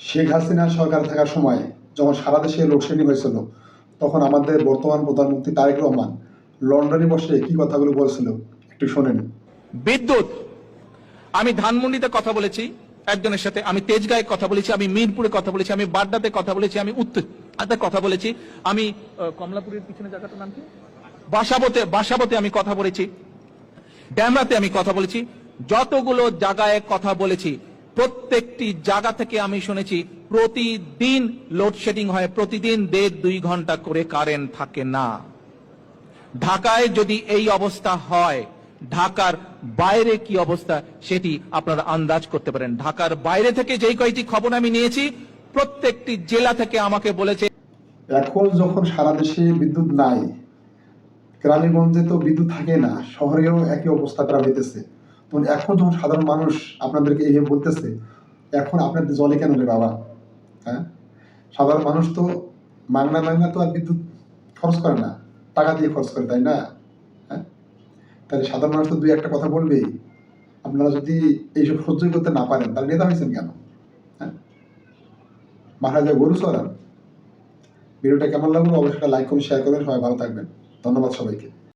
শেখ হাসিনা সরকার থাকার সময় যখন সারা দেশে লোডশেডিং হয়েছিল, তখন আমাদের বর্তমান প্রধানমন্ত্রী তারেক রহমান লন্ডনে বসে কি কথাগুলো বলছিল একটু শোনেন। বিদ্যুৎ, আমি ধানমন্ডিতে কথা বলেছি একজনের সাথে, আমি তেজগাঁয়ে কথা বলেছি, আমি মিরপুরে কথা বলেছি, আমি বাড্ডাতে কথা বলেছি, আমি উত্তরাতে কথা বলেছি, আমি কমলাপুরের পিছনে জায়গাটার নাম কি, বাসাবোতে আমি কথা বলেছি, ড্যামরাতে আমি কথা বলেছি। যতগুলো জায়গায় কথা বলেছি প্রত্যেকটি জায়গা থেকে আমি শুনেছি প্রতিদিন লোডশেডিং হয়, প্রতিদিন 1.5-2 ঘন্টা করে কারেন্ট থাকে না। ঢাকায় যদি এই অবস্থা হয়, ঢাকার বাইরে কি অবস্থা সেটি আপনারা আন্দাজ করতে পারেন। ঢাকার বাইরে থেকে যেই কয়টি খবর আমি নিয়েছি প্রত্যেকটি জেলা থেকে আমাকে বলেছে এখন যখন সারা দেশে বিদ্যুৎ নাই, গ্রামেগঞ্জে তো বিদ্যুৎ থাকে না, শহরেও একই অবস্থা করা হইতেছে, তখন এখন যখন সাধারণ মানুষ আপনাদেরকে এইভাবে বলতেছে, এখন আপনাদের জলে কেন রে বাবা? হ্যাঁ, সাধারণ মানুষ তো মাংনা মাংনা তো আর বিদ্যুৎ খরচ করে না, টাকা দিয়ে খরচ করে, তাই না? হ্যাঁ, তাহলে সাধারণ মানুষ তো দুই একটা কথা বলবেই। আপনারা যদি এইসব সহ্য করতে না পারেন তাহলে নেতা হয়েছেন কেন? হ্যাঁ, মাথায় যায় গরু চড়ান। ভিডিওটা কেমন লাগলো অবশ্যই লাইক করুন, শেয়ার করবেন। সবাই ভালো থাকবেন। ধন্যবাদ সবাইকে।